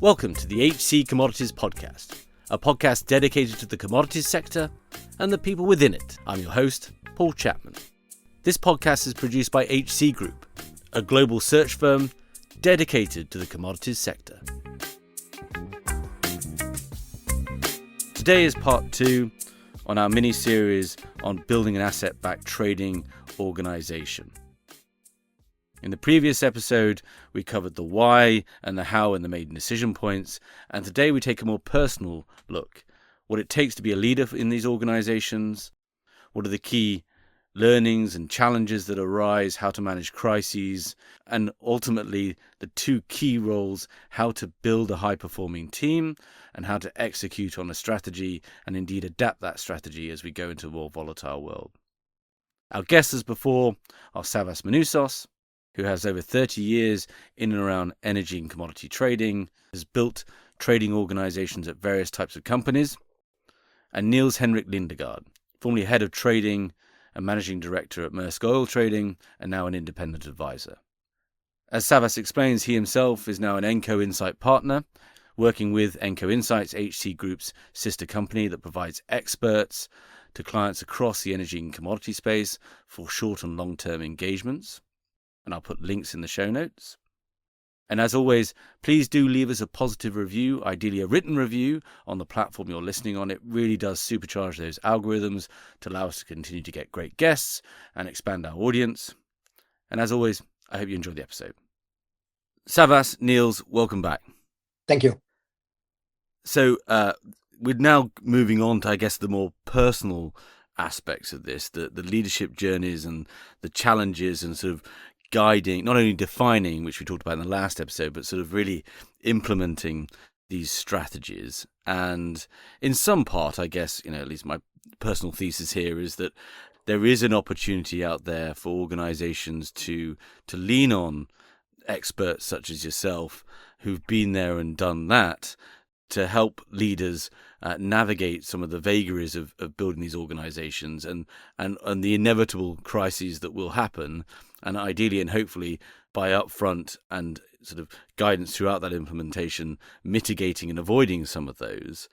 Welcome to the HC Commodities Podcast, a podcast dedicated to the commodities sector and the people within it. I'm your host, Paul Chapman. This podcast is produced by HC Group, a global search firm dedicated to the commodities sector. Today is part 2 on our mini-series on building an asset-backed trading organisation. In the previous episode, we covered the why and the how and the main decision points, and today we take a more personal look. What it takes to be a leader in these organisations, what are the key learnings and challenges that arise, how to manage crises, and ultimately the two key roles, how to build a high-performing team and how to execute on a strategy and indeed adapt that strategy as we go into a more volatile world. Our guests as before are Savvas Manousos, who has over 30 years in and around energy and commodity trading, has built trading organizations at various types of companies, and Niels Henrik Lindegaard, formerly head of trading and managing director at Maersk Oil Trading, and now an independent advisor. As Savvas explains, he himself is now an Enco Insight Partner, working with Enco Insights, HC Group's sister company that provides experts to clients across the energy and commodity space for short and long-term engagements. And I'll put links in the show notes. And as always, please do leave us a positive review, ideally a written review on the platform you're listening on. It really does supercharge those algorithms to allow us to continue to get great guests and expand our audience. And as always, I hope you enjoyed the episode. Savvas, Niels, welcome back. Thank you. So we're now moving on to, I guess, the more personal aspects of this, the leadership journeys and the challenges and sort of guiding, not only defining, which we talked about in the last episode, but sort of really implementing these strategies. And in some part, I guess, at least my personal thesis here is that there is an opportunity out there for organizations to lean on experts such as yourself who've been there and done that to help leaders navigate some of the vagaries of building these organizations and the inevitable crises that will happen, and ideally and hopefully by upfront and sort of guidance throughout that implementation, mitigating and avoiding some of those.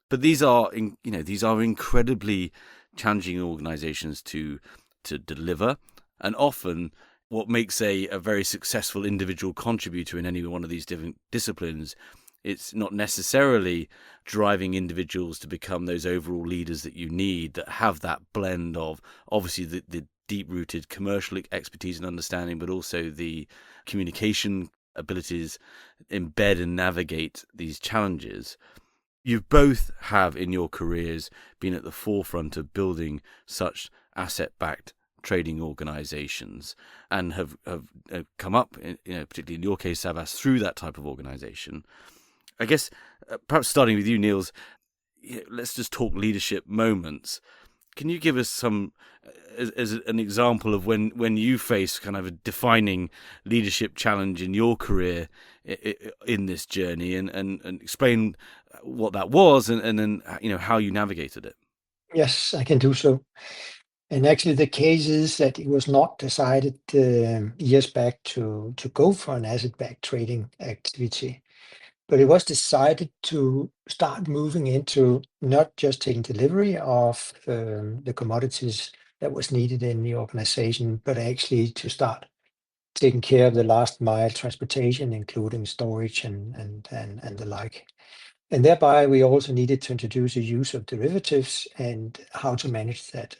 But these are incredibly challenging organizations to deliver, and often what makes a very successful individual contributor in any one of these different disciplines, it's not necessarily driving individuals to become those overall leaders that you need that have that blend of obviously the deep-rooted commercial expertise and understanding, but also the communication abilities, embed and navigate these challenges. You both have in your careers been at the forefront of building such asset-backed trading organizations and have come up, particularly in your case, Savvas, through that type of organization. I guess perhaps starting with you, Niels, let's just talk leadership moments. Can you give us some, as an example of when you face kind of a defining leadership challenge in your career in this journey, and explain what that was and then how you navigated it? Yes, I can do so. And actually, the case is that it was not decided years back to go for an asset-backed trading activity, but it was decided to start moving into not just taking delivery of the commodities that was needed in the organization, but actually to start taking care of the last mile transportation, including storage and the like. And thereby, we also needed to introduce the use of derivatives and how to manage that.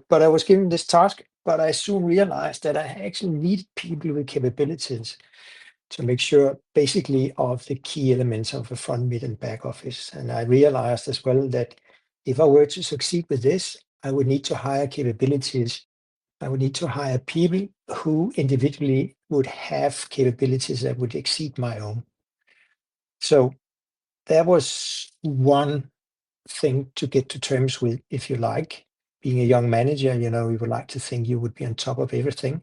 But I was given this task, but I soon realized that I actually needed people with capabilities to make sure basically of the key elements of a front, mid, and back office. And I realized as well that if I were to succeed with this, I would need to hire capabilities. I would need to hire people who individually would have capabilities that would exceed my own. So that was one thing to get to terms with, if you like. Being a young manager, you would like to think you would be on top of everything.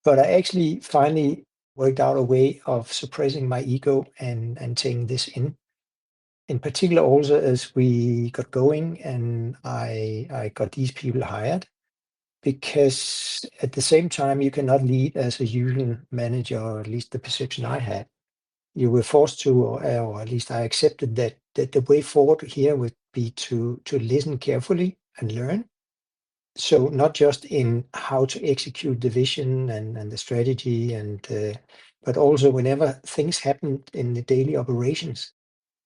But I actually finally worked out a way of suppressing my ego and taking this in particular also as we got going and I got these people hired, because at the same time you cannot lead as a usual manager, or at least the perception I had. you were forced to, or at least I accepted that the way forward here would be to listen carefully and learn. So not just in how to execute the vision and the strategy, but also whenever things happen in the daily operations,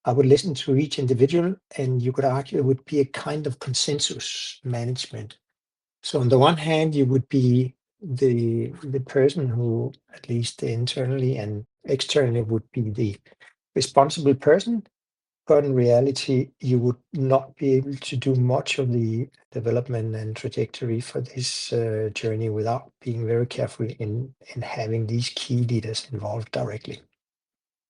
I would listen to each individual, and you could argue it would be a kind of consensus management. So on the one hand, you would be the person who, at least internally and externally, would be the responsible person, but in reality, you would not be able to do much of the development and trajectory for this journey without being very careful in having these key leaders involved directly.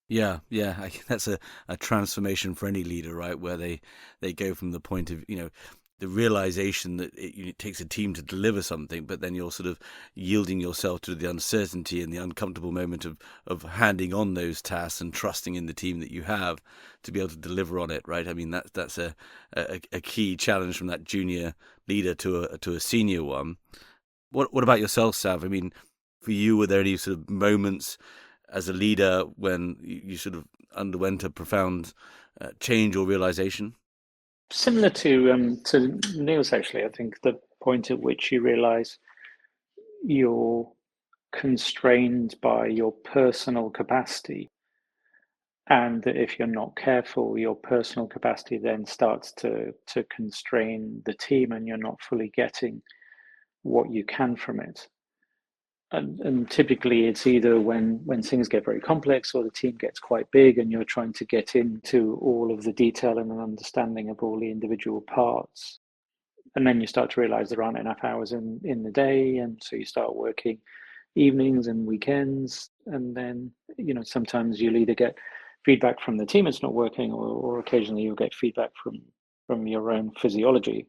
Yeah, yeah, that's a transformation for any leader, right? Where they go from the point of, the realization that it takes a team to deliver something, but then you're sort of yielding yourself to the uncertainty and the uncomfortable moment of handing on those tasks and trusting in the team that you have to be able to deliver on it, right? I mean, that's a key challenge from that junior leader to a senior one. What about yourself, Sav? I mean, for you, were there any sort of moments as a leader when you sort of underwent a profound change or realization? Similar to Niels, actually, I think the point at which you realise you're constrained by your personal capacity, and that if you're not careful, your personal capacity then starts to constrain the team, and you're not fully getting what you can from it. And typically it's either when things get very complex or the team gets quite big and you're trying to get into all of the detail and an understanding of all the individual parts. And then you start to realize there aren't enough hours in the day. And so you start working evenings and weekends. And then, sometimes you'll either get feedback from the team it's not working, or occasionally you'll get feedback from your own physiology.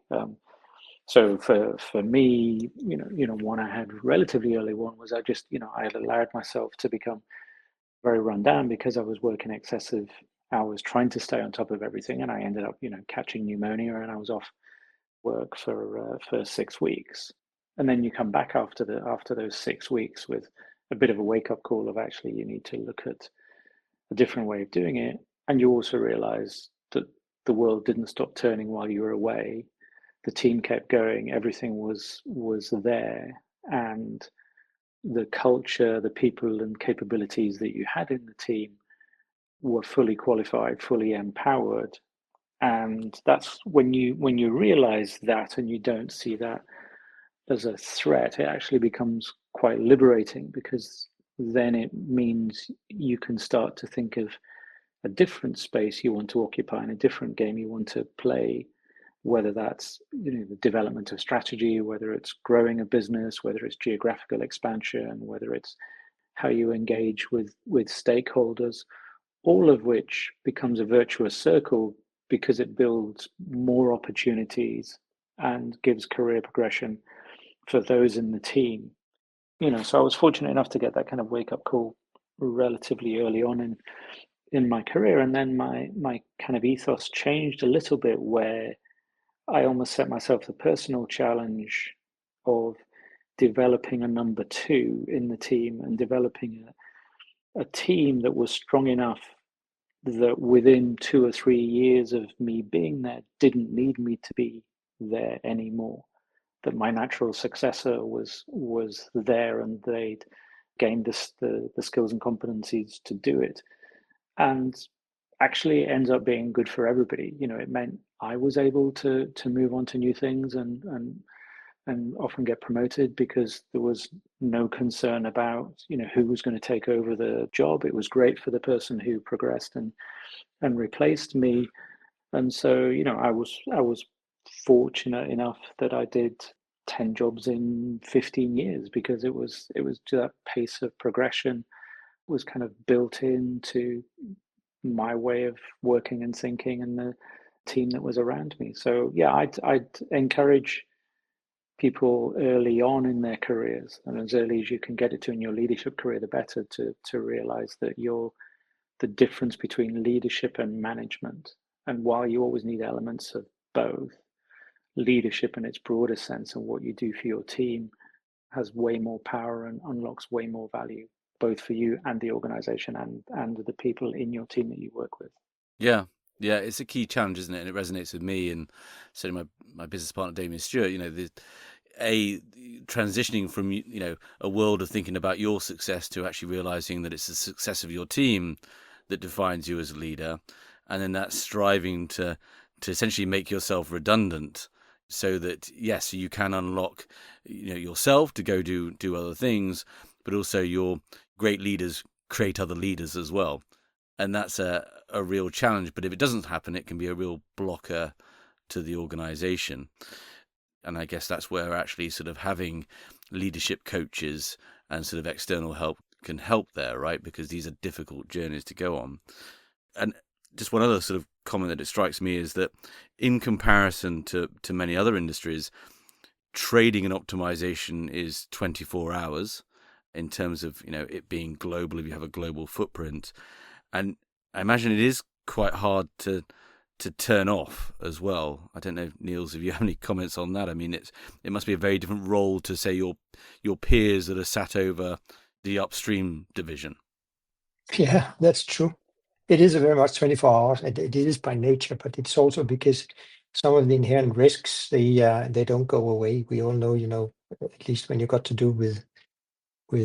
So for me, one I had relatively early on was I had allowed myself to become very run down because I was working excessive hours trying to stay on top of everything, and I ended up, catching pneumonia, and I was off work for 6 weeks. And then you come back after those 6 weeks with a bit of a wake up call of actually you need to look at a different way of doing it, and you also realize that the world didn't stop turning while you were away. The team kept going, everything was there, and the culture, the people and capabilities that you had in the team were fully qualified, fully empowered. And that's when you realize that and you don't see that as a threat, it actually becomes quite liberating, because then it means you can start to think of a different space you want to occupy and a different game you want to play, whether that's the development of strategy, whether it's growing a business, whether it's geographical expansion, whether it's how you engage with stakeholders, all of which becomes a virtuous circle because it builds more opportunities and gives career progression for those in the team. So I was fortunate enough to get that kind of wake up call relatively early on in my career, and then my kind of ethos changed a little bit, where I almost set myself the personal challenge of developing a number two in the team, and developing a team that was strong enough that within 2 or 3 years of me being there didn't need me to be there anymore. That my natural successor was there, and they'd gained the skills and competencies to do it. And actually it ends up being good for everybody. It meant I was able to move on to new things, and often get promoted, because there was no concern about who was going to take over the job. It was great for the person who progressed and replaced me. And so I was fortunate enough that I did 10 jobs in 15 years, because it was that pace of progression was kind of built into my way of working and thinking, and the team that was around me. So yeah, I'd encourage people early on in their careers, and as early as you can get it to in your leadership career, the better, to realize that you're the difference between leadership and management. And while you always need elements of both, leadership in its broader sense and what you do for your team has way more power and unlocks way more value both for you and the organization and the people in your team that you work with. Yeah, yeah, it's a key challenge, isn't it? And it resonates with me and certainly my business partner Damien Stewart. Transitioning from a world of thinking about your success to actually realizing that it's the success of your team that defines you as a leader, and then that striving to essentially make yourself redundant, so that yes, you can unlock yourself to go do other things, but also your great leaders create other leaders as well. And that's a real challenge. But if it doesn't happen, it can be a real blocker to the organization. And I guess that's where actually sort of having leadership coaches and sort of external help can help there, right? Because these are difficult journeys to go on. And just one other sort of comment that it strikes me is that in comparison to many other industries, trading and optimization is 24 hours in terms of it being global, if you have a global footprint. And I imagine it is quite hard to turn off as well. I don't know, Niels, if you have any comments on that. I mean, it must be a very different role to, say, your peers that are sat over the upstream division. Yeah, that's true. It is a very much 24 hours, and it is by nature, but it's also because some of the inherent risks, they don't go away. We all know, at least when you got to do with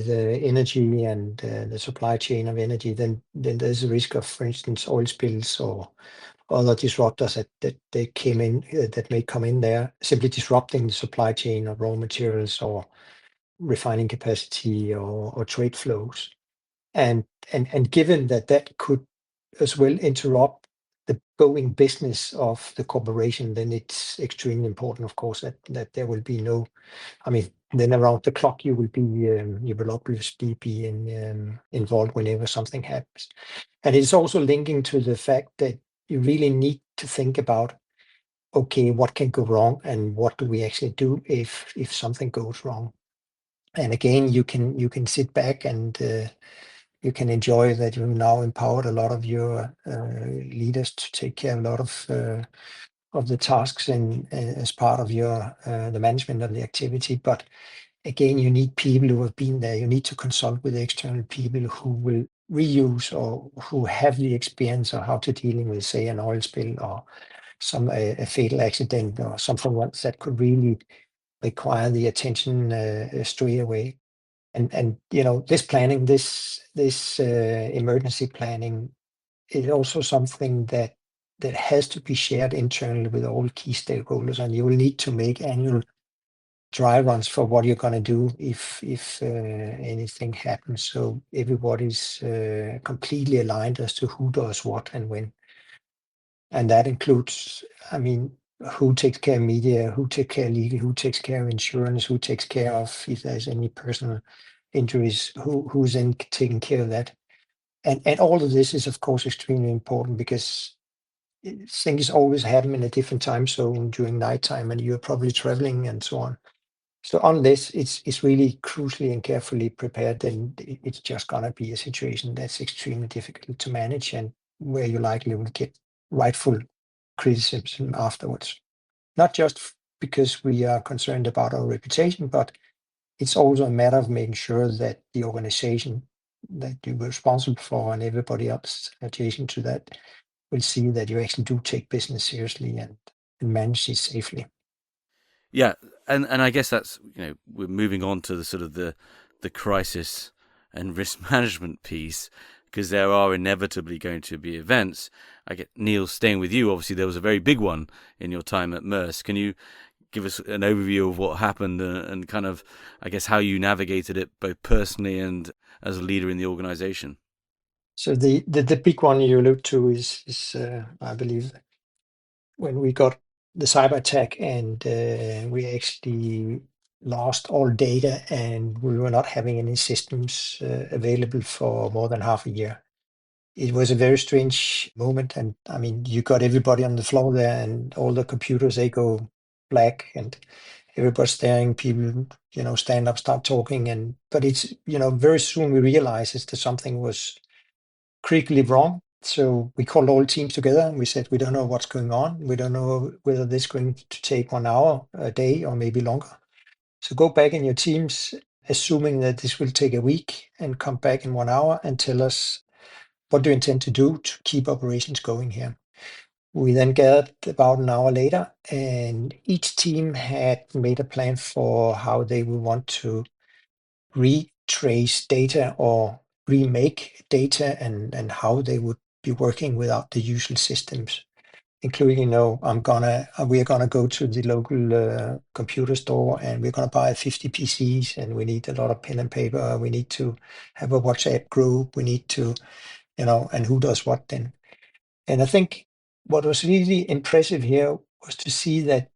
energy and the supply chain of energy, then there's a risk of, for instance, oil spills or other disruptors that may come in there, simply disrupting the supply chain of raw materials or refining capacity or trade flows. And given that could as well interrupt the going business of the corporation, then it's extremely important, of course, that there will be no, I mean, then around the clock you will obviously be involved whenever something happens. And it's also linking to the fact that you really need to think about, okay, what can go wrong and what do we actually do if something goes wrong? And again, you can sit back and you can enjoy that you've now empowered a lot of your leaders to take care of a lot of the tasks and as part of your the management of the activity. But again, you need people who have been there. You need to consult with external people who will reuse or who have the experience of how to dealing with, say, an oil spill or a fatal accident or something else that could really require the attention straight away. And this planning, this emergency planning is also something that has to be shared internally with all key stakeholders, and you will need to make annual dry runs for what you're going to do if anything happens. So everybody's completely aligned as to who does what and when. And that includes, I mean, who takes care of media, who takes care of legal, who takes care of insurance, who takes care of if there's any personal injuries, who's in taking care of that. And all of this is, of course, extremely important because things always happen in a different time zone during nighttime, and you're probably traveling and so on. So unless it's really crucially and carefully prepared, then it's just gonna be a situation that's extremely difficult to manage and where you likely will get rightful criticism afterwards. Not just because we are concerned about our reputation, but it's also a matter of making sure that the organization that you're responsible for and everybody else adjacent to that will see that you actually do take business seriously and manage it safely. Yeah, and I guess that's we're moving on to the sort of the crisis and risk management piece, because there are inevitably going to be events. I get Niels, staying with you. Obviously, there was a very big one in your time at Maersk. Can you give us an overview of what happened and kind of, I guess, how you navigated it both personally and as a leader in the organization? So the big one you allude to is I believe when we got the cyber attack and we actually lost all data and we were not having any systems available for more than half a year. It was a very strange moment, and I mean, you got everybody on the floor there, and all the computers, they go black, and everybody's staring. People, stand up, start talking, but it's very soon we realized that something was critically wrong. So we called all teams together and we said, we don't know what's going on. We don't know whether this is going to take 1 hour, a day, or maybe longer. So go back in your teams, assuming that this will take a week and come back in 1 hour and tell us what do you intend to do to keep operations going here. We then gathered about an hour later, and each team had made a plan for how they would want to retrace data or remake data, and how they would be working without the usual systems, including, we are gonna go to the local computer store, and we're gonna buy 50 PCs, and we need a lot of pen and paper. We need to have a WhatsApp group. We need to, and who does what then. And I think what was really impressive here was to see that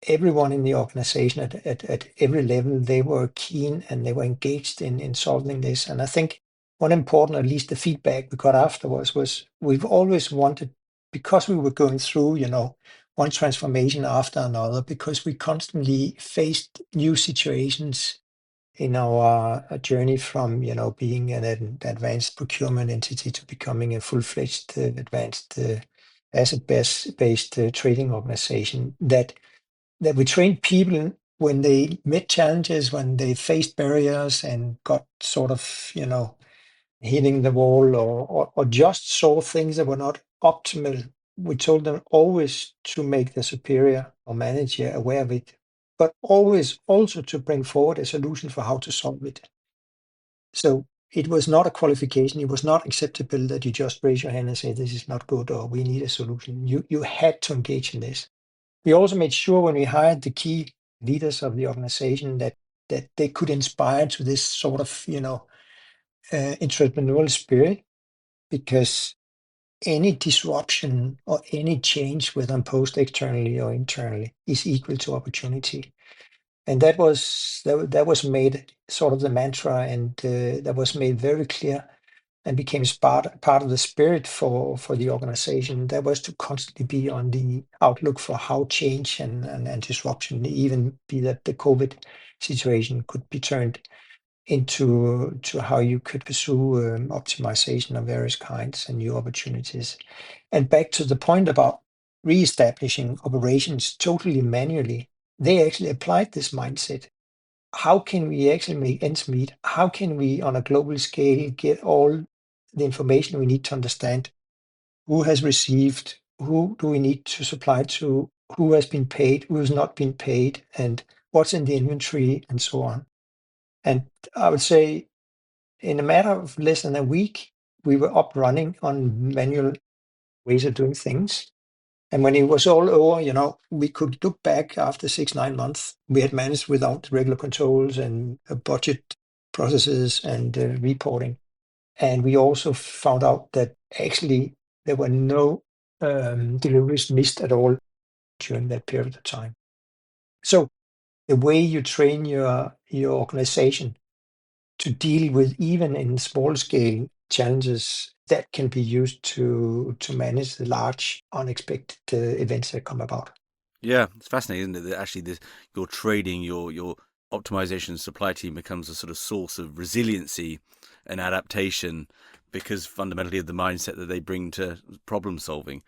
everyone in the organization at every level, they were keen and they were engaged in solving this. And I think one important, at least the feedback we got afterwards, was we've always wanted, because we were going through, one transformation after another, because we constantly faced new situations in our journey from, being an advanced procurement entity to becoming a full-fledged advanced asset-based trading organization, that we trained people when they met challenges, when they faced barriers and got sort of, hitting the wall, or just saw things that were not optimal. We told them always to make the superior or manager aware of it, but always also to bring forward a solution for how to solve it. So it was not a qualification. It was not acceptable that you just raise your hand and say, this is not good, or we need a solution. You had to engage in this. We also made sure when we hired the key leaders of the organization that they could inspire to this sort of, entrepreneurial spirit, because any disruption or any change, whether imposed externally or internally, is equal to opportunity. And that was made sort of the mantra, and that was made very clear and became part of the spirit for the organization. That was to constantly be on the outlook for how change and disruption, even be that the COVID situation, could be turned into how you could pursue optimization of various kinds and new opportunities. And back to the point about reestablishing operations totally manually, they actually applied this mindset. How can we actually make ends meet? How can we, on a global scale, get all the information we need to understand who has received, who do we need to supply to, who has been paid, who has not been paid, and what's in the inventory, and so on. And I would say in a matter of less than a week, we were up running on manual ways of doing things. And when it was all over, we could look back after 6-9 months. We had managed without regular controls and budget processes and reporting. And we also found out that actually there were no deliveries missed at all during that period of time. So the way you train your organization to deal with, even in small scale challenges, that can be used to manage the large unexpected events that come about. Yeah, it's fascinating, isn't it? That actually, your trading, your optimization supply team becomes a sort of source of resiliency and adaptation, because fundamentally of the mindset that they bring to problem solving.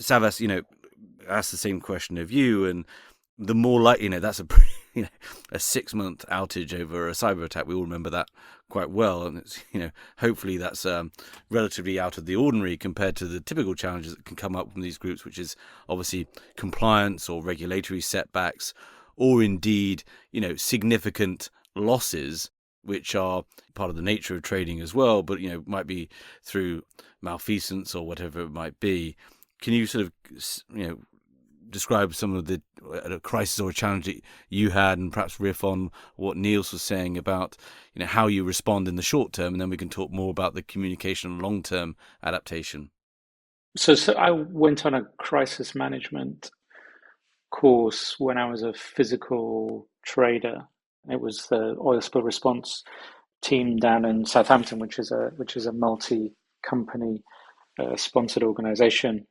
Savvas, ask the same question of you, and the more like, that's a a 6-month outage over a cyber attack. We all remember that quite well, and it's hopefully that's relatively out of the ordinary compared to the typical challenges that can come up from these groups, which is obviously compliance or regulatory setbacks, or indeed significant losses, which are part of the nature of trading as well, but might be through malfeasance or whatever it might be. Can you sort of describe some of the crisis or challenge that you had, and perhaps riff on what Niels was saying about how you respond in the short term, and then we can talk more about the communication and long-term adaptation. So I went on a crisis management course when I was a physical trader. It was the oil spill response team down in Southampton, which is a multi-company sponsored organization,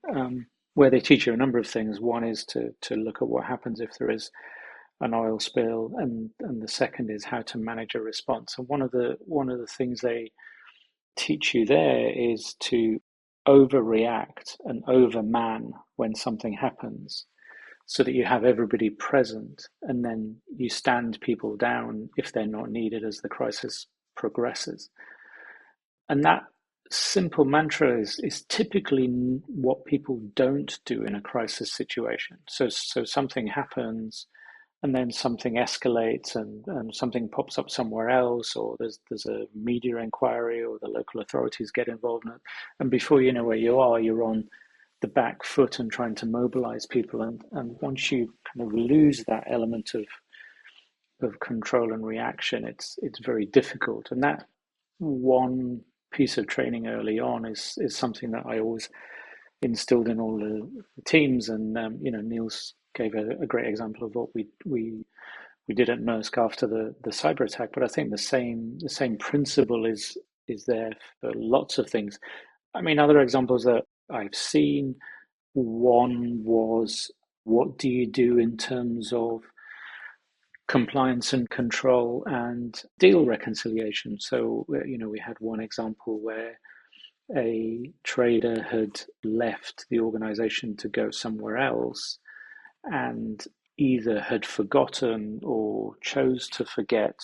where they teach you a number of things. One is to look at what happens if there is an oil spill, and the second is how to manage a response. And one of the things they teach you there is to overreact and overman when something happens. so that you have everybody present, and then you stand people down if they're not needed as the crisis progresses. And that simple mantra is typically what people don't do in a crisis situation. So something happens, and then something escalates, and something pops up somewhere else, or there's a media inquiry, or the local authorities get involved in it. And before you know where you are, you're on the back foot and trying to mobilize people. And once you kind of lose that element of control and reaction, it's very difficult. And that one piece of training early on is something that I always instilled in all the teams. And Niels gave a great example of what we did at Maersk after the cyber attack. But I think the same principle is there for lots of things. I mean, other examples that I've seen, one was, what do you do in terms of compliance and control and deal reconciliation? So, we had one example where a trader had left the organization to go somewhere else, and either had forgotten or chose to forget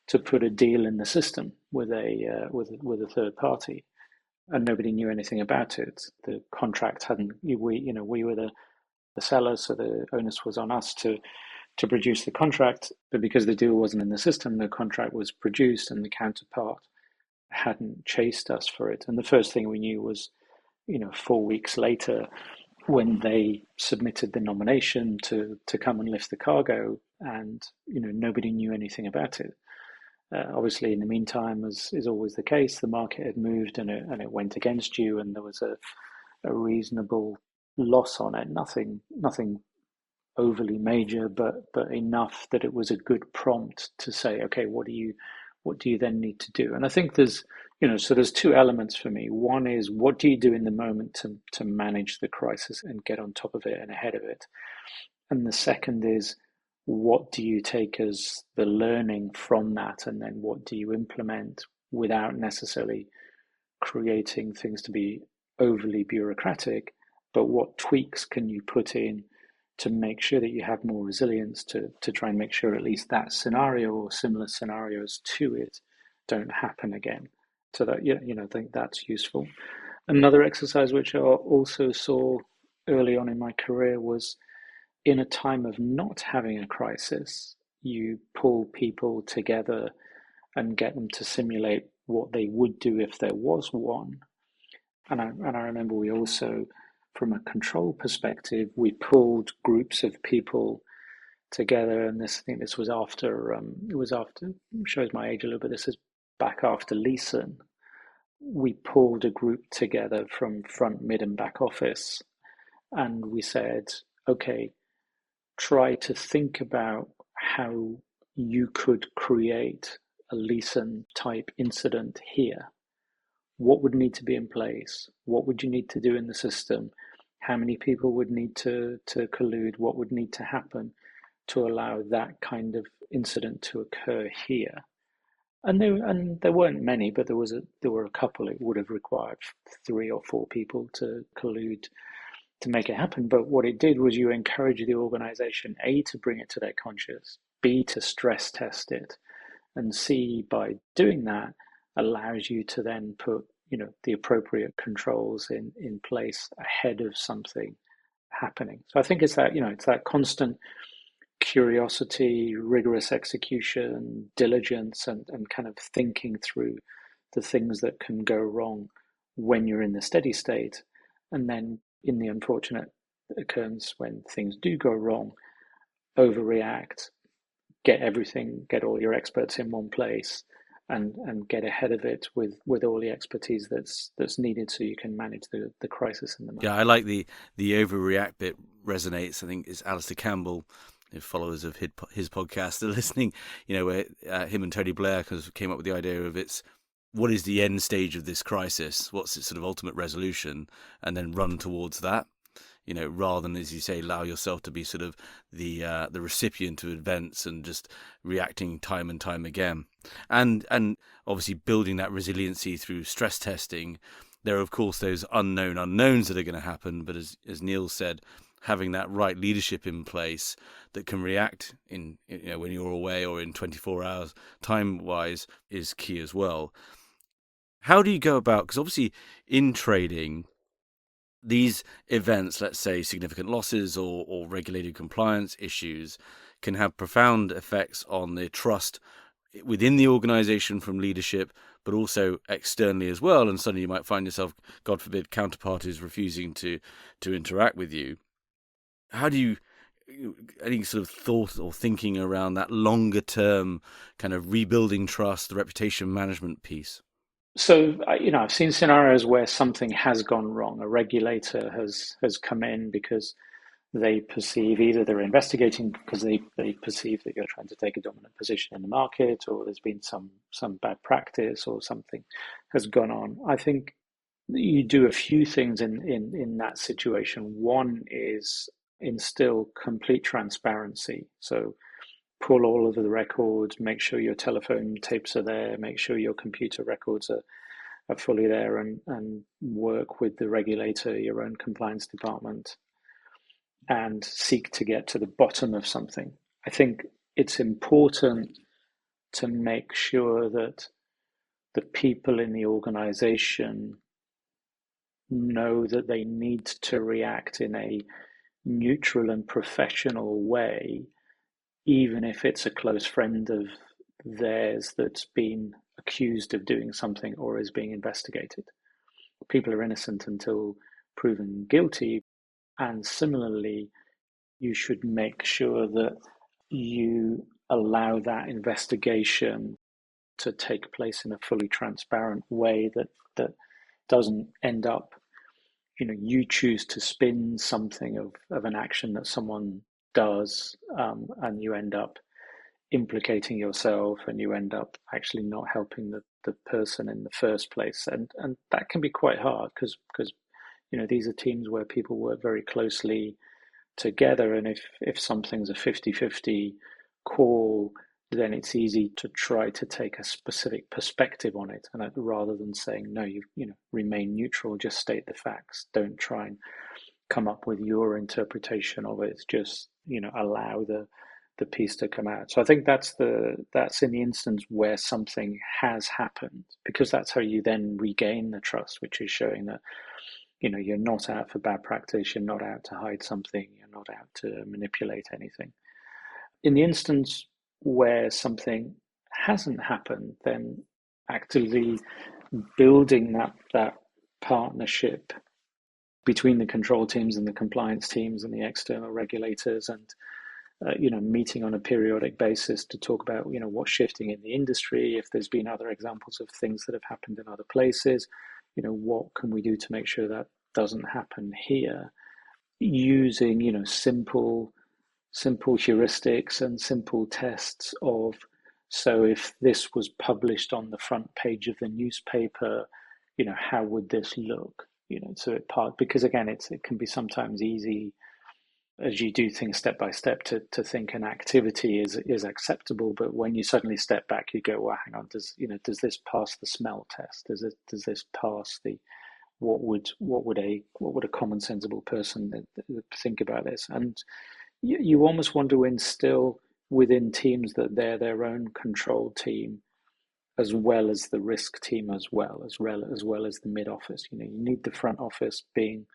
to put a deal in the system with a third party, and nobody knew anything about it. The contract hadn't. We were the sellers, so the onus was on us to produce the contract. But because the deal wasn't in the system, the contract was produced, and the counterpart hadn't chased us for it. And the first thing we knew was, 4 weeks later, when they submitted the nomination to come and lift the cargo, and nobody knew anything about it. Obviously, in the meantime, as is always the case, the market had moved, and it went against you, and there was a reasonable loss on it. Nothing overly major, but enough that it was a good prompt to say, okay, what do you then need to do? And I think there's two elements for me. One is, what do you do in the moment to manage the crisis and get on top of it and ahead of it? And the second is, what do you take as the learning from that, and then what do you implement without necessarily creating things to be overly bureaucratic, but what tweaks can you put in to make sure that you have more resilience to try and make sure at least that scenario or similar scenarios to it don't happen again. So that, I think that's useful. Another exercise which I also saw early on in my career was, in a time of not having a crisis, you pull people together and get them to simulate what they would do if there was one. And I remember we also, from a control perspective, we pulled groups of people together, and I think this was after, shows my age a little bit, this is back after Leeson. We pulled a group together from front, mid, and back office, and we said, okay, try to think about how you could create a Leeson type incident here. What would need to be in place? What would you need to do in the system? How many people would need to collude? What would need to happen to allow that kind of incident to occur here? And there weren't many, but there were a couple. It would have required 3 or 4 people to collude to make it happen. But what it did was, you encourage the organization, A, to bring it to their conscious, B, to stress test it, and C, by doing that, allows you to then put the appropriate controls in place ahead of something happening. So I think it's that constant curiosity, rigorous execution, diligence, and kind of thinking through the things that can go wrong when you're in the steady state, and then in the unfortunate occurrence when things do go wrong, overreact, get all your experts in one place, and get ahead of it with all the expertise that's needed, so you can manage the crisis in the moment. Yeah, I like the overreact bit resonates. I think it's Alistair Campbell, if followers of his podcast are listening, where him and Tony Blair came up with the idea of what is the end stage of this crisis? What's its sort of ultimate resolution? And then run towards that, rather than, as you say, allow yourself to be sort of the recipient of events and just reacting time and time again. And obviously building that resiliency through stress testing. There are, of course, those unknown unknowns that are going to happen. But as Niels said, having that right leadership in place that can react in when you're away or in 24 hours time-wise is key as well. How do you go about, because obviously in trading, these events, let's say significant losses or regulated compliance issues, can have profound effects on the trust within the organization from leadership, but also externally as well. And suddenly you might find yourself, God forbid, counterparties refusing to interact with you. How do you, any sort of thought or thinking around that longer term kind of rebuilding trust, the reputation management piece? So, I've seen scenarios where something has gone wrong. A regulator has come in because they perceive, either they're investigating because they perceive that you're trying to take a dominant position in the market, or there's been some bad practice or something has gone on. I think you do a few things in that situation. One is instill complete transparency. So pull all of the records, make sure your telephone tapes are there, make sure your computer records are fully there, and work with the regulator, your own compliance department, and seek to get to the bottom of something. I think it's important to make sure that the people in the organization know that they need to react in a neutral and professional way, even if it's a close friend of theirs that's been accused of doing something or is being investigated. People are innocent until proven guilty. And similarly, you should make sure that you allow that investigation to take place in a fully transparent way that doesn't end up, you choose to spin something of an action that someone does, and you end up implicating yourself, and you end up actually not helping the person in the first place. And that can be quite hard because these are teams where people work very closely together, and if something's a 50-50 call, then it's easy to try to take a specific perspective on it, and rather than saying no, you remain neutral, just state the facts, don't try and come up with your interpretation of it, just allow the piece to come out. So I think that's in the instance where something has happened, because that's how you then regain the trust, which is showing that you're not out for bad practice, you're not out to hide something, you're not out to manipulate anything. In the instance where something hasn't happened, then actively building that partnership between the control teams and the compliance teams and the external regulators, and meeting on a periodic basis to talk about what's shifting in the industry, if there's been other examples of things that have happened in other places, what can we do to make sure that doesn't happen here, using simple heuristics and simple tests of, so if this was published on the front page of the newspaper, how would this look, because again it can be sometimes easy as you do things step by step to think an activity is acceptable, but when you suddenly step back, you go, well, hang on, does this pass the smell test? Does this pass the what would a common sensible person think about this? And you almost want to instill within teams that they're their own control team, as well as the risk team, as well as the mid office. You need the front office being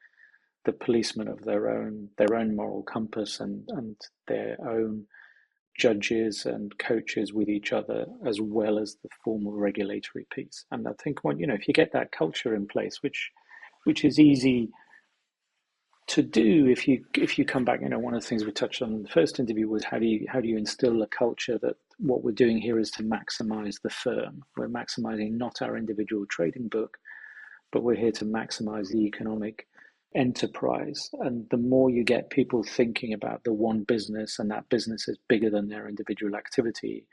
the policeman of their own moral compass and their own judges and coaches with each other, as well as the formal regulatory piece. And I think if you get that culture in place, which is easy to do, if you come back, one of the things we touched on in the first interview was how do you instill a culture that what we're doing here is to maximize the firm. We're maximizing not our individual trading book, but we're here to maximize the economic enterprise. And the more you get people thinking about the one business, and that business is bigger than their individual activity,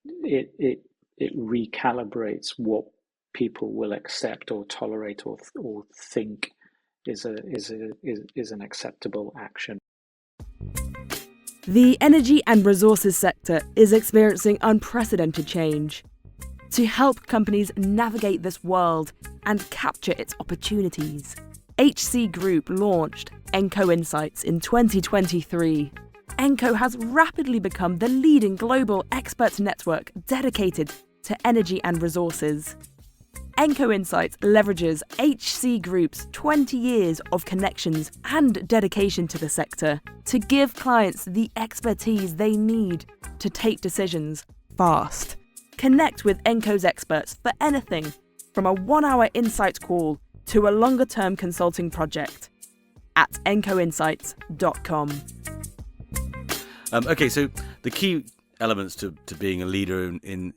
it recalibrates what people will accept or tolerate or think is an acceptable action. The energy and resources sector is experiencing unprecedented change. To help companies navigate this world and capture its opportunities, HC Group launched Enco Insights in 2023. Enco has rapidly become the leading global expert network dedicated to energy and resources. Enco Insights leverages HC Group's 20 years of connections and dedication to the sector to give clients the expertise they need to take decisions fast. Connect with Enco's experts for anything from a 1-hour insight call to a longer-term consulting project at encoinsights.com. Okay, so the key elements to being a leader in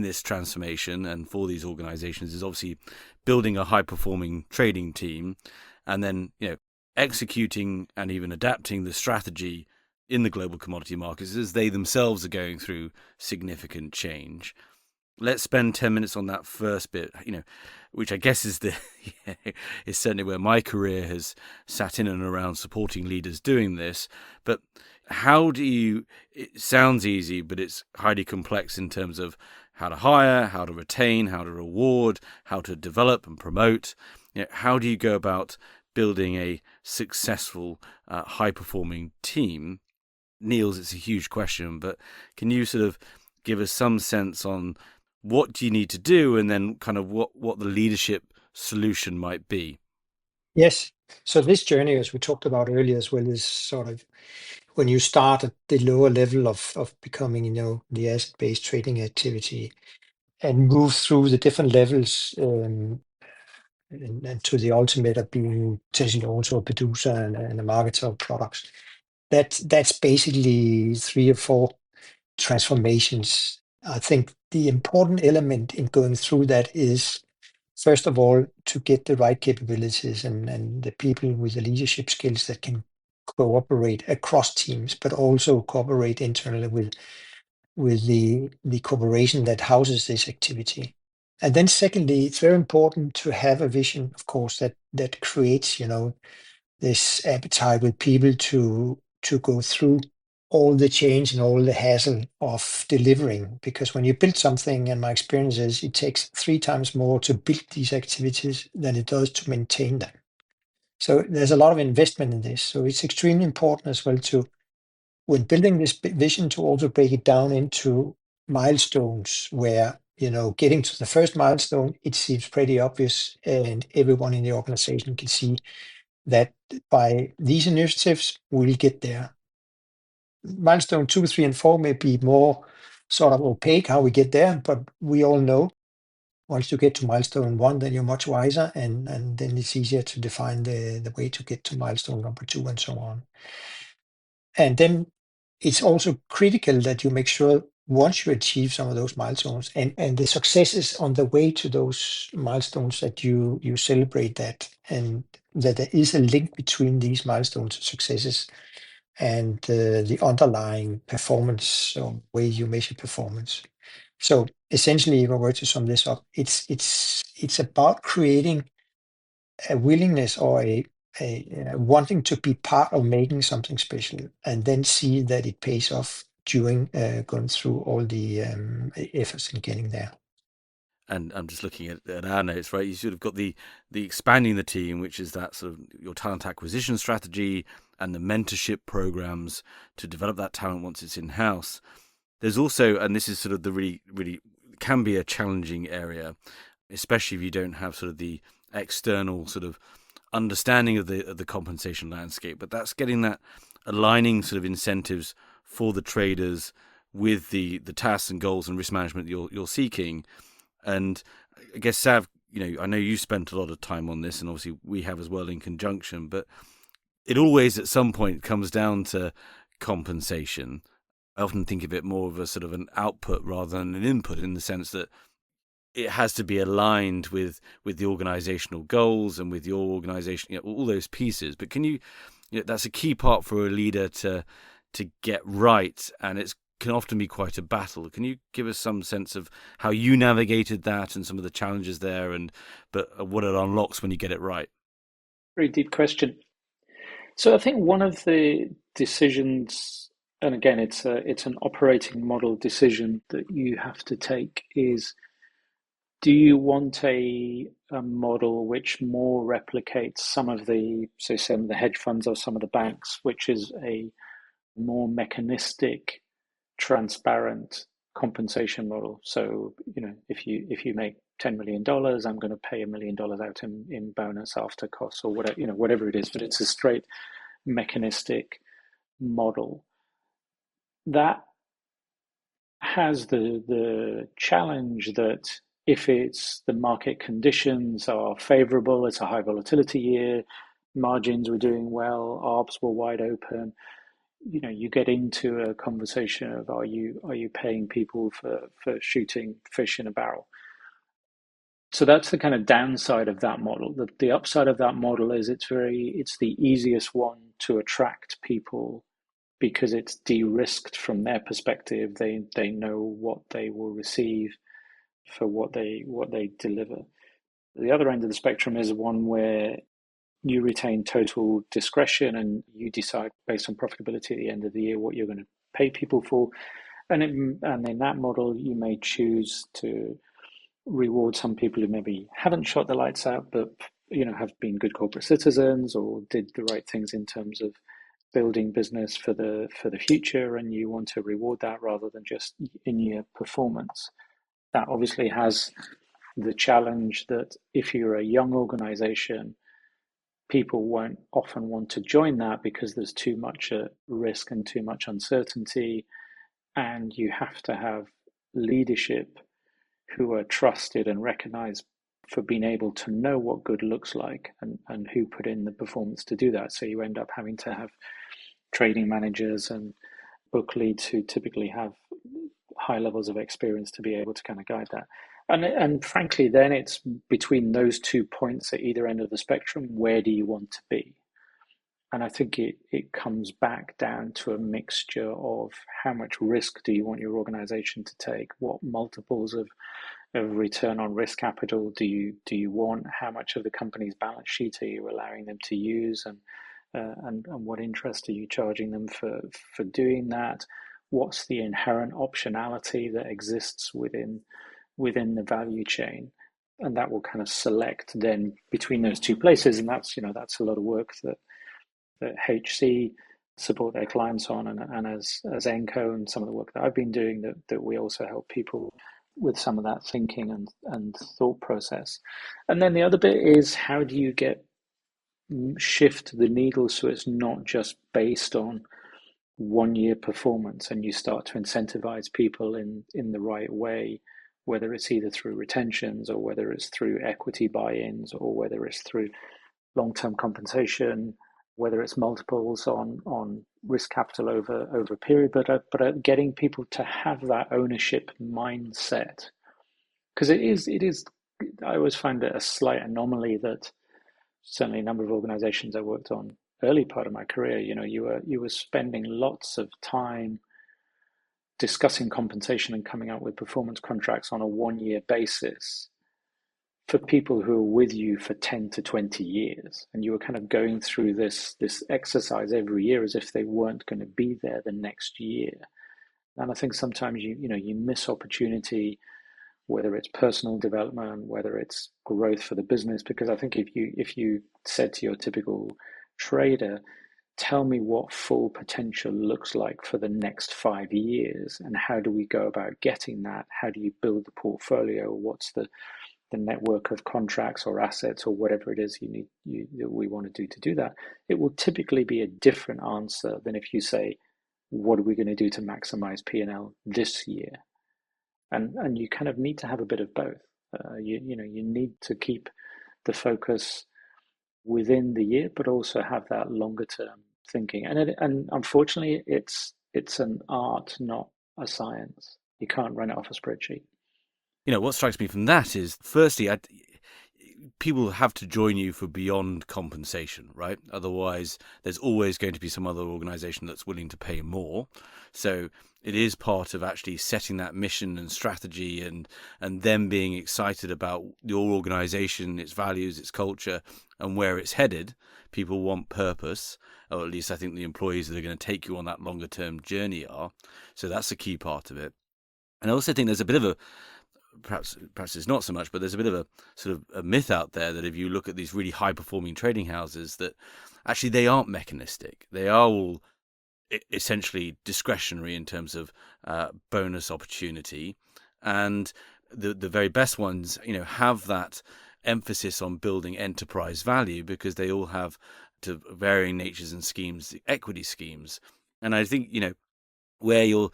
this transformation and for these organizations is obviously building a high-performing trading team and then, executing and even adapting the strategy in the global commodity markets as they themselves are going through significant change. Let's spend 10 minutes on that first bit, which I guess is is certainly where my career has sat in and around supporting leaders doing this. But how do you, it sounds easy, but it's highly complex in terms of how to hire, how to retain, how to reward, how to develop and promote. How do you go about building a successful, high-performing team? Niels, it's a huge question, but can you sort of give us some sense on what do you need to do and then kind of what the leadership solution might be? Yes. So this journey, as we talked about earlier as well, is sort of when you start at the lower level of becoming, the asset-based trading activity and move through the different levels and to the ultimate of being potentially also a producer and a marketer of products. That's basically 3 or 4 transformations. I think the important element in going through that is, first of all, to get the right capabilities and the people with the leadership skills that can cooperate across teams, but also cooperate internally with the corporation that houses this activity. And then secondly, it's very important to have a vision, of course, that creates, this appetite with people to go through all the change and all the hassle of delivering. Because when you build something, and my experience is it takes 3 times more to build these activities than it does to maintain them. So there's a lot of investment in this. So it's extremely important as well to, when building this vision, to also break it down into milestones where, getting to the first milestone, it seems pretty obvious and everyone in the organization can see that by these initiatives, we'll get there. Milestone 2, 3, and 4 may be more sort of opaque how we get there, but we all know once you get to milestone 1, then you're much wiser, and then it's easier to define the way to get to milestone number 2 and so on. And then it's also critical that you make sure once you achieve some of those milestones and the successes on the way to those milestones, that you celebrate that, and that there is a link between these milestones and successes and the underlying performance or way you measure performance. So essentially, if I were to sum this up, it's about creating a willingness or a wanting to be part of making something special, and then see that it pays off during going through all the efforts in getting there. And I'm just looking at our notes, right? You sort of got the expanding the team, which is that sort of your talent acquisition strategy and the mentorship programs to develop that talent once it's in house. There's also, and this is sort of the really, really can be a challenging area, especially if you don't have sort of the external sort of understanding of the compensation landscape. But that's getting that aligning sort of incentives for the traders with the tasks and goals and risk management you're seeking. And I guess, Sav, I know you spent a lot of time on this, and obviously we have as well in conjunction, but it always at some point comes down to compensation. I often think of it more of a sort of an output rather than an input, in the sense that it has to be aligned with the organizational goals and with your organization, all those pieces. But can you that's a key part for a leader to get right, and it can often be quite a battle. Can you give us some sense of how you navigated that and some of the challenges there, but what it unlocks when you get it right? Very deep question. So I think one of the decisions, and again, it's an operating model decision that you have to take, is Do you want a model which more replicates some of the hedge funds or some of the banks, which is a more mechanistic, transparent compensation model? So, if you make $10 million, I'm going to pay $1 million out in bonus after costs or whatever, whatever it is, but it's a straight mechanistic model. That has the challenge that if it's the market conditions are favorable, it's a high volatility year, margins were doing well, ARBs were wide open, you get into a conversation of are you paying people for shooting fish in a barrel? So that's the kind of downside of that model. The upside of that model is it's the easiest one to attract people because it's de-risked from their perspective. They know what they will receive for what they deliver. The other end of the spectrum is one where you retain total discretion and you decide based on profitability at the end of the year what you're going to pay people for. And in that model, you may choose to reward some people who maybe haven't shot the lights out, but have been good corporate citizens or did the right things in terms of building business for the future, and you want to reward that rather than just in-year performance. That obviously has the challenge that if you're a young organization, people won't often want to join that because there's too much risk and too much uncertainty, and you have to have leadership who are trusted and recognized for being able to know what good looks like and who put in the performance to do that. So you end up having to have trading managers and book leads who typically have high levels of experience to be able to kind of guide that. And frankly, then it's between those 2 points at either end of the spectrum, where do you want to be? And I think it comes back down to a mixture of how much risk do you want your organization to take? What multiples of return on risk capital do you want? How much of the company's balance sheet are you allowing them to use? And what interest are you charging them for doing that? What's the inherent optionality that exists within the value chain? And that will kind of select then between those two places. And that's a lot of work that HC support their clients on, and as Enco and some of the work that I've been doing that we also help people with some of that thinking and thought process. And then the other bit is how do you shift the needle so it's not just based on 1 year performance, and you start to incentivize people in the right way, whether it's either through retentions or whether it's through equity buy-ins or whether it's through long-term compensation, whether it's multiples on risk capital over a period, but getting people to have that ownership mindset. Because it is, I always find it a slight anomaly that certainly a number of organizations I worked on early part of my career, you were spending lots of time discussing compensation and coming up with performance contracts on a 1 year basis for people who are with you for 10 to 20 years. And you were kind of going through this exercise every year as if they weren't going to be there the next year. And I think sometimes you miss opportunity, whether it's personal development, whether it's growth for the business, because I think if you said to your typical trader, tell me what full potential looks like for the next 5 years, and how do we go about getting that? How do you build the portfolio? What's the network of contracts or assets or whatever it is we want to do that? It will typically be a different answer than if you say, what are we going to do to maximize P&L this year? And you kind of need to have a bit of both. You need to keep the focus within the year, but also have that longer term thinking. And unfortunately, it's an art, not a science. You can't run it off a spreadsheet. What strikes me from that is, firstly, people have to join you for beyond compensation, right? Otherwise, there's always going to be some other organization that's willing to pay more. So it is part of actually setting that mission and strategy and them being excited about your organization, its values, its culture, and where it's headed. People want purpose, or at least I think the employees that are going to take you on that longer term journey are. So that's a key part of it. And I also think there's a bit of perhaps it's not so much, but there's a bit of a sort of a myth out there that if you look at these really high performing trading houses, that actually they aren't mechanistic. They are all essentially discretionary in terms of bonus opportunity, and the very best ones, have that emphasis on building enterprise value because they all have, to varying natures and schemes, equity schemes. And I think where you're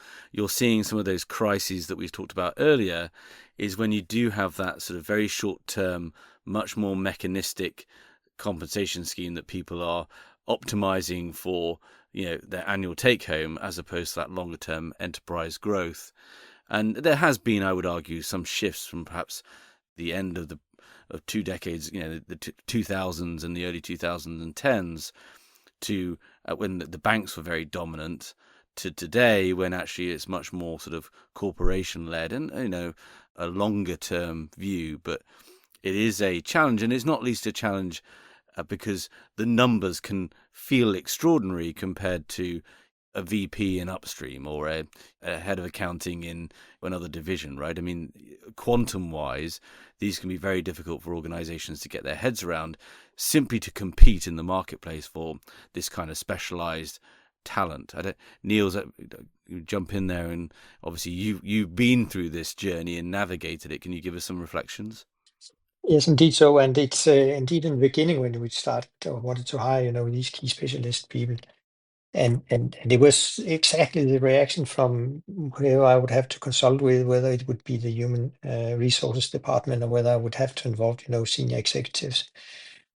seeing some of those crises that we've talked about earlier is when you do have that sort of very short term, much more mechanistic compensation scheme that people are optimizing for their annual take home, as opposed to that longer term enterprise growth. And there has been, I would argue, some shifts from perhaps the end of 2 decades, the 2000s and the early 2010s, to when the banks were very dominant, to today when actually it's much more sort of corporation led and a longer term view. But it is a challenge, and it's not least a challenge because the numbers can feel extraordinary compared to a VP in upstream or a head of accounting in another division, right? I mean, quantum wise, these can be very difficult for organizations to get their heads around, simply to compete in the marketplace for this kind of specialized talent. Niels, you jump in there, and obviously you've been through this journey and navigated it. Can you give us some reflections? Yes, indeed. So, and it's indeed in the beginning when we started or wanted to hire, these key specialist people, and it was exactly the reaction from whoever I would have to consult with, whether it would be the human resources department or whether I would have to involve, senior executives,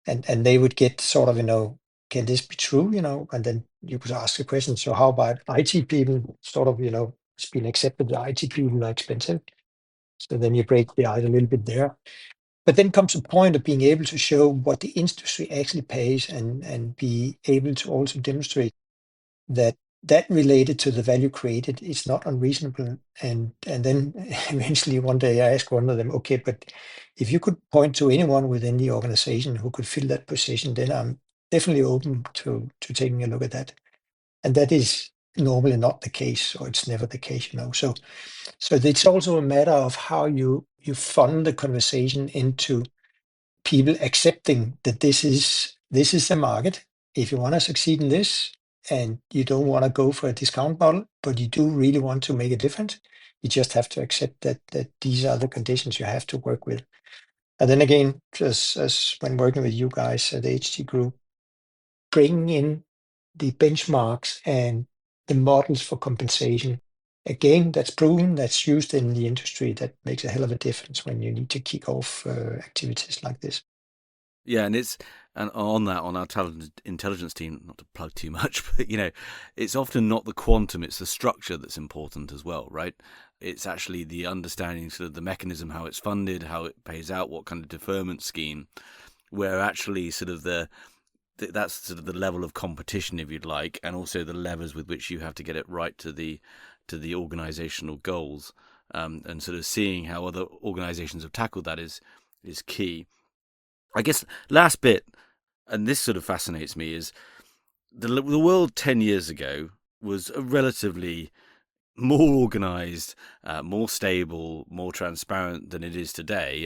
and they would get sort of, can this be true, and then you could ask a question. So how about IT people? Sort of, it's been accepted that IT people are expensive. So then you break the ice a little bit there. But then comes a point of being able to show what the industry actually pays and be able to also demonstrate that related to the value created is not unreasonable. And then eventually one day I asked one of them, okay, but if you could point to anyone within the organization who could fill that position, then I'm definitely open to taking a look at that. And that is normally not the case, or it's never the case, So it's also a matter of how you fund the conversation into people accepting that this is the market. If you want to succeed in this and you don't want to go for a discount model, but you do really want to make a difference, you just have to accept that these are the conditions you have to work with. And then again, just as when working with you guys at the HT Group, bringing in the benchmarks and the models for compensation. Again, that's proven, that's used in the industry. That makes a hell of a difference when you need to kick off activities like this. Yeah, and on our talent intelligence team, not to plug too much, but it's often not the quantum, it's the structure that's important as well, right? It's actually the understanding sort of the mechanism, how it's funded, how it pays out, what kind of deferment scheme, where actually sort of that's sort of the level of competition, if you'd like, and also the levers with which you have to get it right to the organizational goals, and sort of seeing how other organizations have tackled that is key. I guess last bit, and this sort of fascinates me, is the world 10 years ago was a relatively more organized, more stable, more transparent than it is today.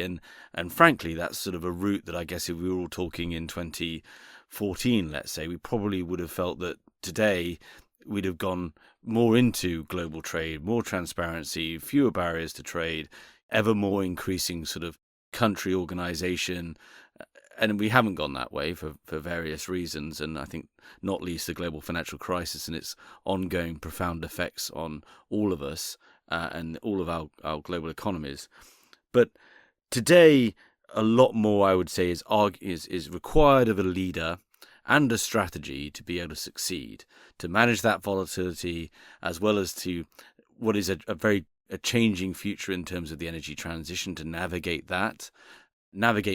And frankly, that's sort of a route that I guess if we were all talking in 2014, let's say, we probably would have felt that today we'd have gone more into global trade, more transparency, fewer barriers to trade, ever more increasing sort of country organization. And we haven't gone that way for various reasons, and I think not least the global financial crisis and its ongoing profound effects on all of us and all of our global economies. But today, a lot more, I would say, is required of a leader and a strategy to be able to succeed, to manage that volatility, as well as to what is a very changing future in terms of the energy transition, to navigate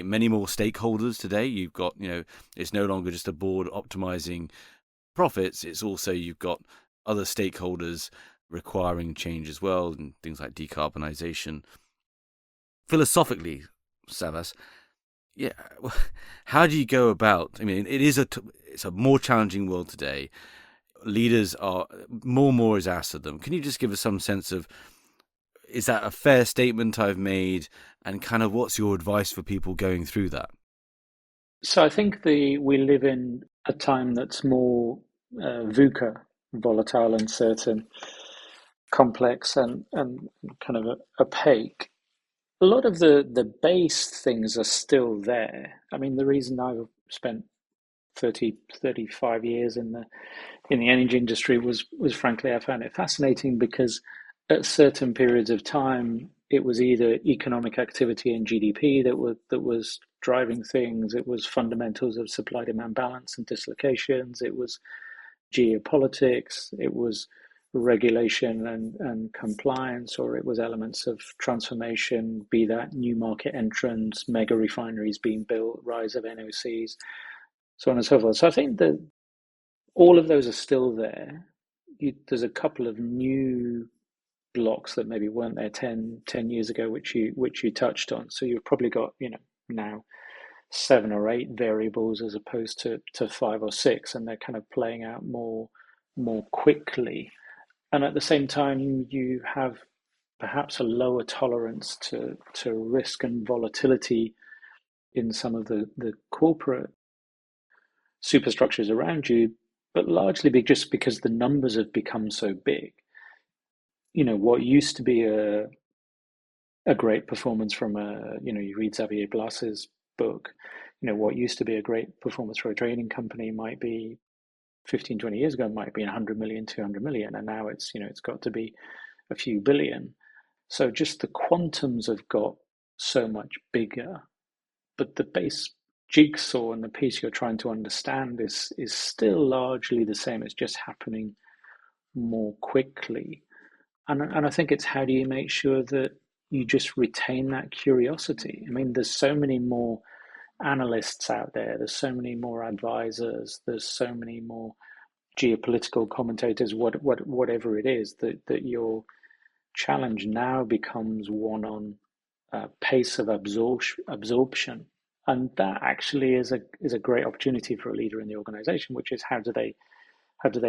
many more stakeholders today. You've got, it's no longer just a board optimizing profits. It's also, you've got other stakeholders requiring change as well, and things like decarbonization. Philosophically, Savvas, how do you go about, it's a more challenging world today. Leaders are, more is asked of them. Can you just give us some sense of, is that a fair statement I've made? And kind of what's your advice for people going through that? So I think we live in a time that's more VUCA, volatile, uncertain, complex, and kind of opaque. A lot of the base things are still there. I mean, the reason I've spent 35 years in the energy industry was frankly, I found it fascinating because at certain periods of time it was either economic activity and GDP that was driving things, it was fundamentals of supply demand balance and dislocations, it was geopolitics, it was regulation and compliance, or it was elements of transformation, be that new market entrants, mega refineries being built, rise of NOCs, so on and so forth. So I think that all of those are still there. There's a couple of new blocks that maybe weren't there 10 years ago, which you touched on. So you've probably got, now 7 or 8 variables as opposed to 5 or 6, and they're kind of playing out more quickly. And at the same time, you have perhaps a lower tolerance to risk and volatility in some of the corporate superstructures around you, but largely just because the numbers have become so big. What used to be a great performance from you read Xavier Blas's book, what used to be a great performance for a trading company might be 15, 20 years ago might be 100 million, 200 million, and now it's got to be a few billion. So just the quantums have got so much bigger, but the base jigsaw and the piece you're trying to understand is still largely the same. It's just happening more quickly. And I think it's how do you make sure that you just retain that curiosity? I mean, there's so many more analysts out there, there's so many more advisors, there's so many more geopolitical commentators, whatever it is, that your challenge now becomes one on pace of absorption. And that actually is a great opportunity for a leader in the organization, which is how do they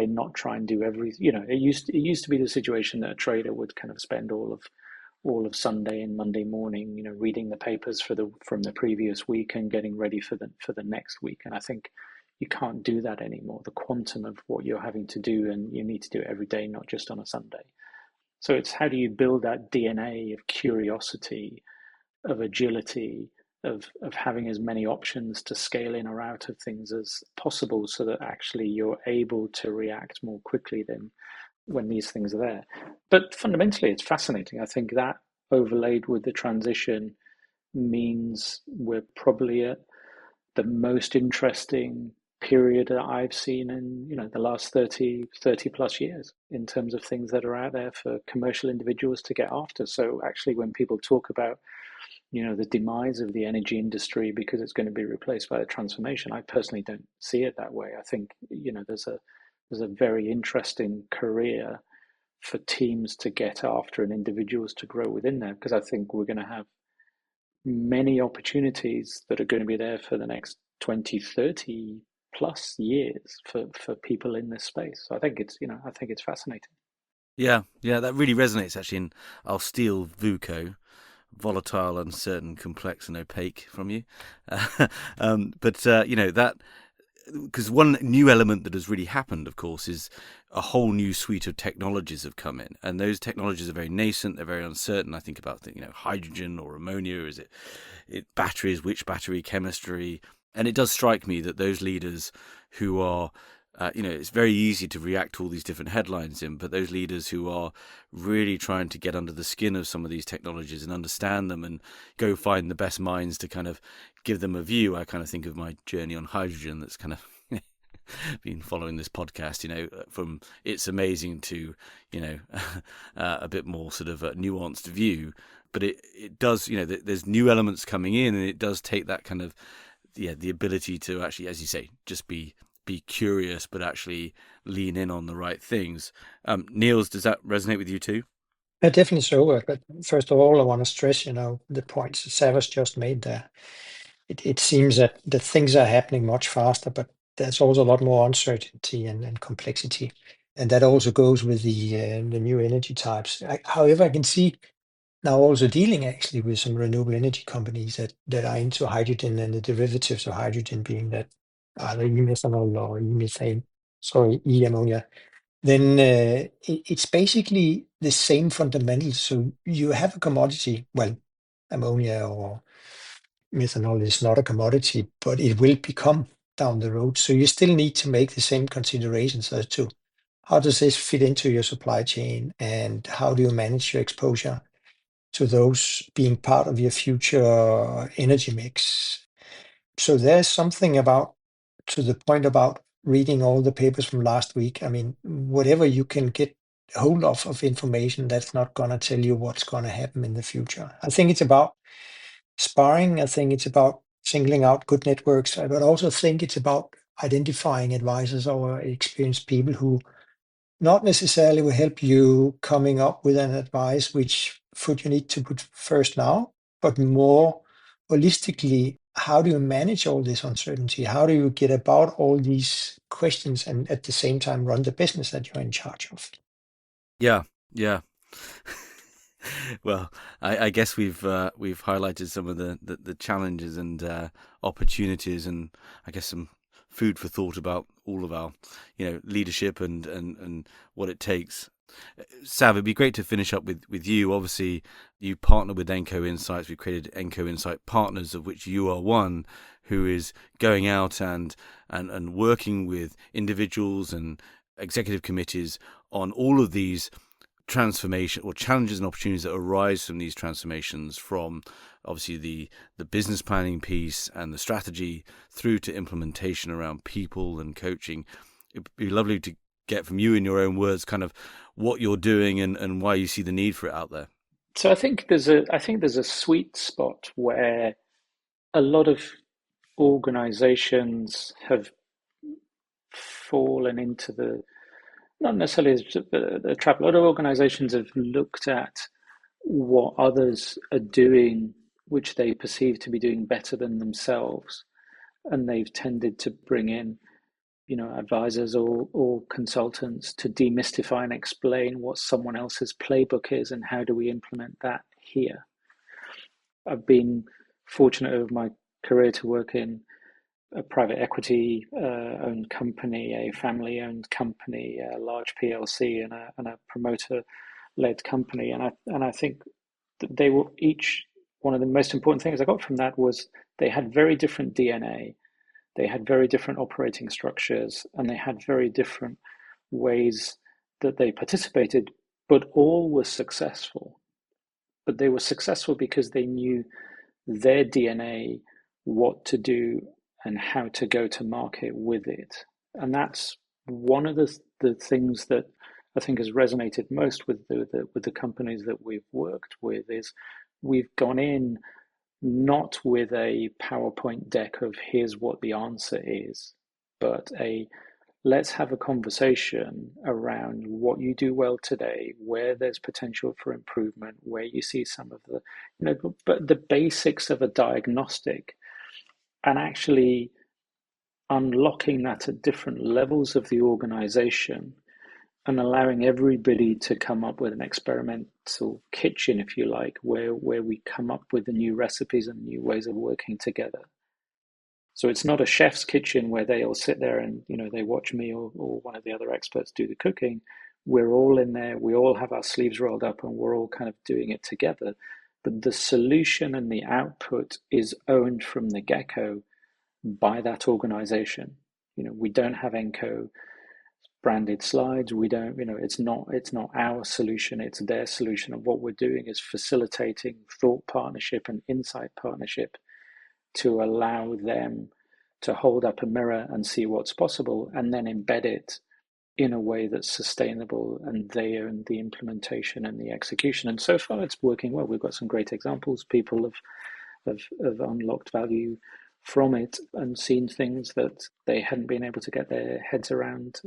not try and do everything? It used to be the situation that a trader would kind of spend all of Sunday and Monday morning, reading the papers from the previous week and getting ready for the next week. And I think you can't do that anymore. The quantum of what you're having to do, and you need to do it every day, not just on a Sunday. So it's how do you build that DNA of curiosity, of agility, of having as many options to scale in or out of things as possible, so that actually you're able to react more quickly than when these things are there. But fundamentally, it's fascinating. I think that overlaid with the transition means we're probably at the most interesting period that I've seen in the last 30 plus years in terms of things that are out there for commercial individuals to get after. So actually, when people talk about the demise of the energy industry because it's going to be replaced by a transformation, I personally don't see it that way. I think there's a very interesting career for teams to get after and individuals to grow within there, because I think we're going to have many opportunities that are going to be there for the next 20, 30 plus years for people in this space. So I think it's fascinating. Yeah, that really resonates actually. And I'll steal VUCO, volatile, uncertain, complex, and opaque from you. That, because one new element that has really happened, of course, is a whole new suite of technologies have come in, and those technologies are very nascent. They're very uncertain. I think about hydrogen or ammonia. Is it batteries? Which battery chemistry? And it does strike me that those leaders who are it's very easy to react to all these different headlines but those leaders who are really trying to get under the skin of some of these technologies and understand them and go find the best minds to kind of give them a view. I kind of think of my journey on hydrogen that's kind of been following this podcast, from it's amazing to, a bit more sort of a nuanced view. But it does, there's new elements coming in, and it does take that kind of, the ability to actually, as you say, just be curious, but actually lean in on the right things. Niels, does that resonate with you too? Definitely so. But first of all, I want to stress, the points Savvas just made there. It seems that the things are happening much faster, but there's also a lot more uncertainty and complexity. And that also goes with the new energy types. However, I can see now also dealing actually with some renewable energy companies that are into hydrogen and the derivatives of hydrogen being that either e-methanol or e-methane, sorry, e-ammonia, then it's basically the same fundamentals. So you have a commodity, well, ammonia or methanol is not a commodity, but it will become down the road. So you still need to make the same considerations as to how does this fit into your supply chain and how do you manage your exposure to those being part of your future energy mix. So there's something about, to the point about reading all the papers from last week. I mean, whatever you can get hold of information, that's not going to tell you what's going to happen in the future. I think it's about sparring. I think it's about singling out good networks, but I also think it's about identifying advisors or experienced people who not necessarily will help you coming up with an advice which food you need to put first now, but more holistically, how do you manage all this uncertainty? How do you get about all these questions and at the same time run the business that you're in charge of? Yeah, yeah. Well, I guess we've highlighted some of the challenges and opportunities, and I guess some food for thought about all of our, leadership and what it takes. Sav, it'd be great to finish up with you. Obviously, you partner with Enco Insights. We've created Enco Insight Partners, of which you are one, who is going out and working with individuals and executive committees on all of these transformation or challenges and opportunities that arise from these transformations, from obviously the business planning piece and the strategy through to implementation around people and coaching. It'd be lovely to get from you in your own words kind of what you're doing and why you see the need for it out there. So I think there's a sweet spot where a lot of organizations have fallen into the, not necessarily the trap. A lot of organizations have looked at what others are doing, which they perceive to be doing better than themselves, and they've tended to bring in, advisors or consultants to demystify and explain what someone else's playbook is and how do we implement that here. I've been fortunate over my career to work in a private equity owned company, a family owned company, a large PLC, and a promoter led company. And I think that they were each, one of the most important things I got from that was they had very different DNA. They had very different operating structures, and they had very different ways that they participated, but all were successful. But they were successful because they knew their DNA, what to do, and how to go to market with it. And that's one of the things that I think has resonated most with the companies that we've worked with is we've gone in not with a PowerPoint deck of here's what the answer is, but let's have a conversation around what you do well today, where there's potential for improvement, where you see some of the, but the basics of a diagnostic, and actually unlocking that at different levels of the organization and allowing everybody to come up with an experimental kitchen, if you like, where we come up with the new recipes and new ways of working together. So it's not a chef's kitchen where they all sit there and they watch me or one of the other experts do the cooking. We're all in there. We all have our sleeves rolled up and we're all kind of doing it together. But the solution and the output is owned from the get-go by that organization. We don't have Enco branded slides. We don't, it's not our solution, it's their solution. And what we're doing is facilitating thought partnership and insight partnership to allow them to hold up a mirror and see what's possible and then embed it in a way that's sustainable, and they own the implementation and the execution. And so far it's working well. We've got some great examples. People have unlocked value from it and seen things that they hadn't been able to get their heads around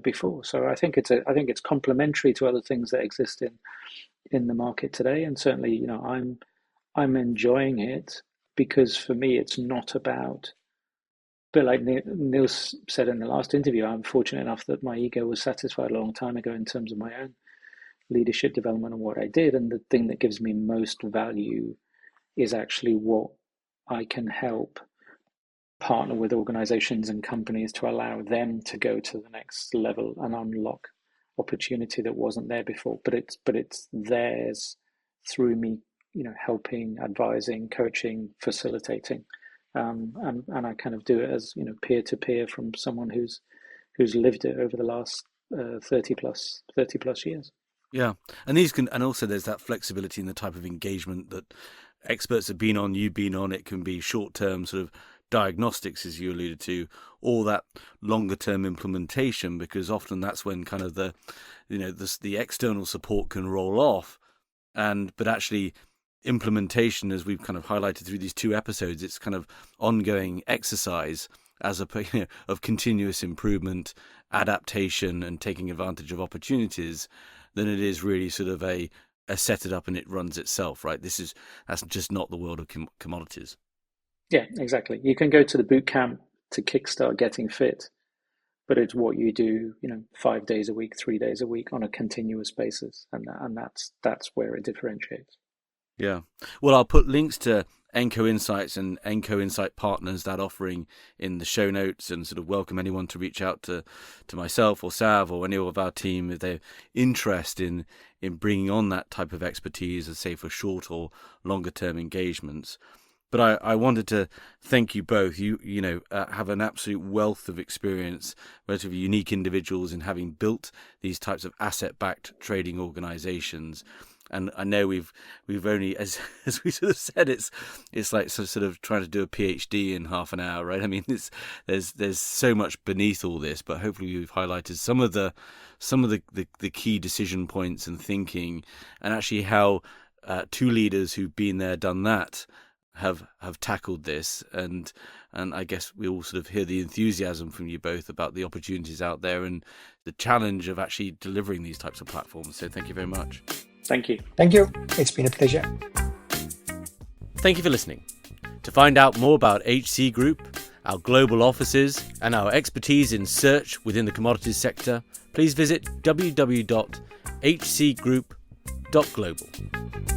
before. So I think it's complementary to other things that exist in the market today. And certainly, I'm enjoying it because for me, it's not about. But like Niels said in the last interview, I'm fortunate enough that my ego was satisfied a long time ago in terms of my own leadership development and what I did. And the thing that gives me most value is actually what I can help partner with organizations and companies to allow them to go to the next level and unlock opportunity that wasn't there before. But it's theirs through me, helping, advising, coaching, facilitating. And I kind of do it as, peer to peer from someone who's lived it over the last 30 plus years. Yeah, and also there's that flexibility in the type of engagement that experts have been on, you've been on. It can be short-term sort of diagnostics, as you alluded to, or that longer-term implementation, because often that's when kind of the external support can roll off, but actually implementation, as we've kind of highlighted through these 2 episodes, it's kind of ongoing exercise as of continuous improvement, adaptation, and taking advantage of opportunities, than it is really sort of a set it up and it runs itself, right? That's just not the world of commodities. Yeah, exactly. You can go to the boot camp to kickstart getting fit, but it's what you do, 5 days a week, 3 days a week on a continuous basis, and that's where it differentiates. Yeah. Well, I'll put links to Enco Insights and Enco Insight Partners, that offering, in the show notes, and sort of welcome anyone to reach out to myself or Sav or any of our team if they're interested in bringing on that type of expertise, as say for short or longer term engagements. But I wanted to thank you both. You have an absolute wealth of experience, relatively unique individuals in having built these types of asset-backed trading organizations. And I know we've only, as we sort of said, it's like sort of trying to do a PhD in half an hour, right? I mean, there's so much beneath all this, but hopefully we've highlighted some of the key decision points and thinking, and actually how 2 leaders who've been there, done that, have tackled this, and I guess we all sort of hear the enthusiasm from you both about the opportunities out there and the challenge of actually delivering these types of platforms. So thank you very much. Thank you. Thank you. It's been a pleasure. Thank you for listening. To find out more about HC Group, our global offices, and our expertise in search within the commodities sector, please visit www.hcgroup.global.